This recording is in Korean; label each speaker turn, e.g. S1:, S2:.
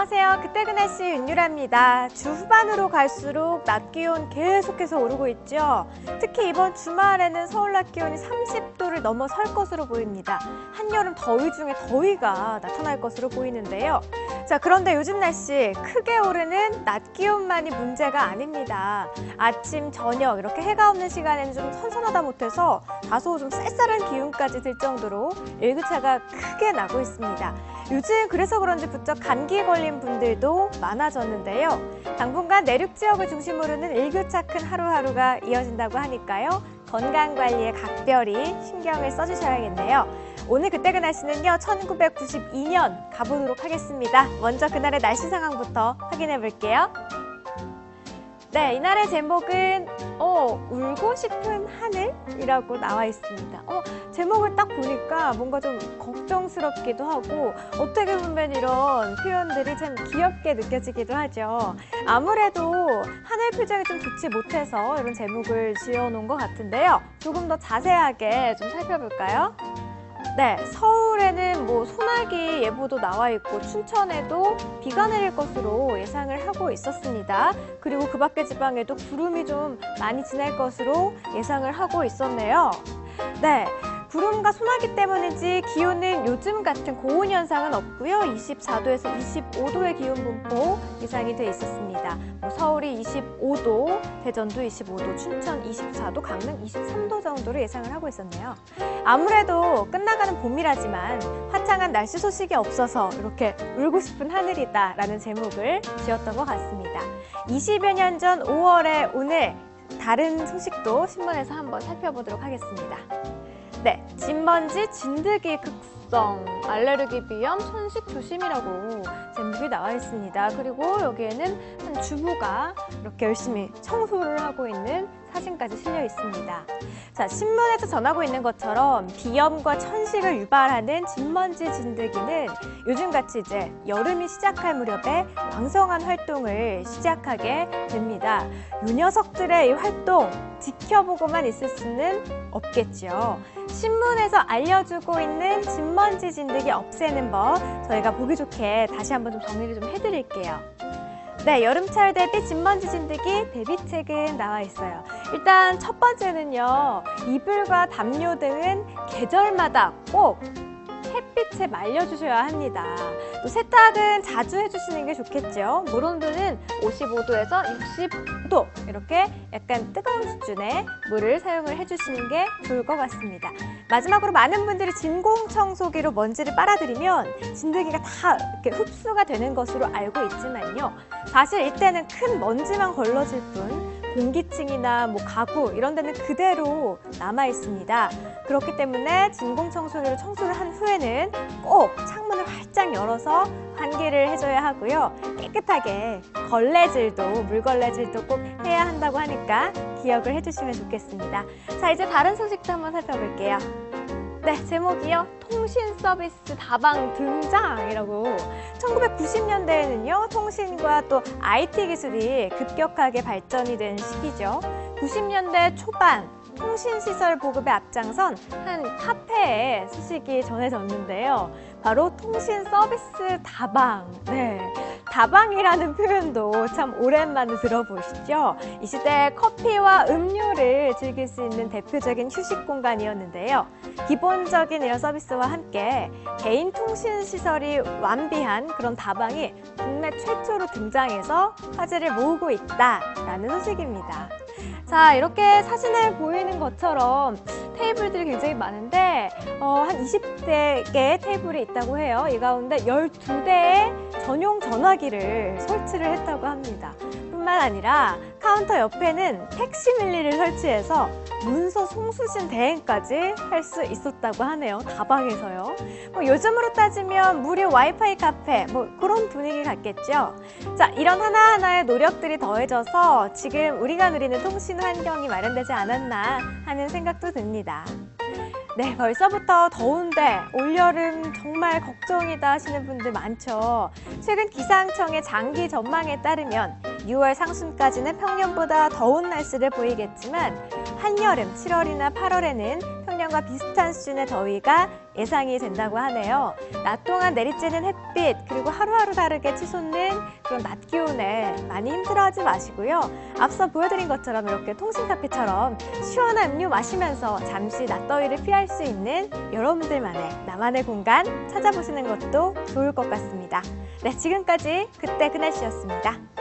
S1: 안녕하세요. 그때그날씨 윤유라입니다. 주 후반으로 갈수록 낮 기온 계속해서 오르고 있죠. 특히 이번 주말에는 서울 낮 기온이 30도를 넘어설 것으로 보입니다. 한여름 더위 중에 더위가 나타날 것으로 보이는데요. 자, 그런데 요즘 날씨 크게 오르는 낮 기온만이 문제가 아닙니다. 아침, 저녁 이렇게 해가 없는 시간에는 좀 선선하다 못해서 다소 좀 쌀쌀한 기운까지 들 정도로 일교차가 크게 나고 있습니다. 요즘 그래서 그런지 부쩍 감기 걸린 분들도 많아졌는데요. 당분간 내륙 지역을 중심으로는 일교차 큰 하루하루가 이어진다고 하니까요. 건강관리에 각별히 신경을 써주셔야겠네요. 오늘 그때그 날씨는요, 1992년 가보도록 하겠습니다. 먼저 그날의 날씨 상황부터 확인해 볼게요. 네, 이날의 제목은 울고 싶은 하늘이라고 나와 있습니다. 제목을 딱 보니까 뭔가 좀 걱정스럽기도 하고 어떻게 보면 이런 표현들이 참 귀엽게 느껴지기도 하죠. 아무래도 하늘 표정이 좀 좋지 못해서 이런 제목을 지어놓은 것 같은데요. 조금 더 자세하게 좀 살펴볼까요? 네, 서울에는 소나기 예보도 나와 있고 춘천에도 비가 내릴 것으로 예상을 하고 있었습니다. 그리고 그 밖의 지방에도 구름이 좀 많이 지날 것으로 예상을 하고 있었네요. 네, 구름과 소나기 때문인지 기온은 요즘 같은 고온 현상은 없고요. 24도에서 25도의 기온 분포 예상이 돼 있었습니다. 서울이 25도, 대전도 25도, 춘천 24도, 강릉 23도 정도로 예상을 하고 있었네요. 아무래도 끝나가는 봄이라지만 화창한 날씨 소식이 없어서 이렇게 울고 싶은 하늘이다라는 제목을 지었던 것 같습니다. 20여 년 전 5월에 오늘 다른 소식도 신문에서 한번 살펴보도록 하겠습니다. 네, 진먼지, 진드기 극성, 알레르기 비염, 천식 조심이라고 제목이 나와 있습니다. 그리고 여기에는 한 주부가 이렇게 열심히 청소를 하고 있는 사진까지 실려 있습니다. 자, 신문에서 전하고 있는 것처럼 비염과 천식을 유발하는 진먼지, 진드기는 요즘같이 이제 여름이 시작할 무렵에 왕성한 활동을 시작하게 됩니다. 이 녀석들의 이 활동 지켜보고만 있을 수는 없겠죠. 신문에서 알려주고 있는 진먼지, 진드기 없애는 법 저희가 보기 좋게 다시 한번 좀 정리를 좀 해드릴게요. 네, 여름철 대비 진먼지, 진드기 대비책은 나와 있어요. 일단 첫 번째는요, 이불과 담요 등은 계절마다 꼭 햇빛에 말려주셔야 합니다. 또 세탁은 자주 해주시는 게 좋겠죠. 물 온도는 55도에서 60도 이렇게 약간 뜨거운 수준의 물을 사용을 해주시는 게 좋을 것 같습니다. 마지막으로 많은 분들이 진공청소기로 먼지를 빨아들이면 진드기가 다 이렇게 흡수가 되는 것으로 알고 있지만요. 사실 이때는 큰 먼지만 걸러질 뿐 공기층이나 가구 이런 데는 그대로 남아 있습니다. 그렇기 때문에 진공청소기로 청소를 한 후에는 꼭 창문을 활짝 열어서 환기를 해줘야 하고요. 깨끗하게 걸레질도, 물걸레질도 꼭 해야 한다고 하니까 기억을 해주시면 좋겠습니다. 자, 이제 다른 소식도 한번 살펴볼게요. 네, 제목이요. 통신 서비스 다방 등장이라고. 1990년대에는요, 통신과 또 IT 기술이 급격하게 발전이 된 시기죠. 90년대 초반 통신시설 보급에 앞장선 한 카페에 소식이 전해졌는데요. 바로 통신 서비스 다방. 네, 다방이라는 표현도 참 오랜만에 들어보시죠? 이 시대 커피와 음료를 즐길 수 있는 대표적인 휴식 공간이었는데요. 기본적인 이런 서비스와 함께 개인 통신 시설이 완비한 그런 다방이 국내 최초로 등장해서 화제를 모으고 있다라는 소식입니다. 자, 이렇게 사진에 보이는 것처럼 테이블들이 굉장히 많은데 한 20대의 테이블이 있다고 해요. 이 가운데 12대의 전용 전화기를 설치를 했다고 합니다. 뿐만 아니라 카운터 옆에는 팩시밀리를 설치해서 문서 송수신 대행까지 할 수 있었다고 하네요. 다방에서요. 요즘으로 따지면 무료 와이파이 카페 그런 분위기 같겠죠. 자, 이런 하나하나의 노력들이 더해져서 지금 우리가 누리는 통신 환경이 마련되지 않았나 하는 생각도 듭니다. 네, 벌써부터 더운데 올여름 정말 걱정이다 하시는 분들 많죠. 최근 기상청의 장기 전망에 따르면 6월 상순까지는 평년보다 더운 날씨를 보이겠지만 한여름 7월이나 8월에는 작년과 비슷한 수준의 더위가 예상이 된다고 하네요. 낮 동안 내리쬐는 햇빛 그리고 하루하루 다르게 치솟는 그런 낮 기온에 많이 힘들어하지 마시고요. 앞서 보여드린 것처럼 이렇게 통신카페처럼 시원한 음료 마시면서 잠시 낮더위를 피할 수 있는 여러분들만의 나만의 공간 찾아보시는 것도 좋을 것 같습니다. 네, 지금까지 그때 그날씨였습니다.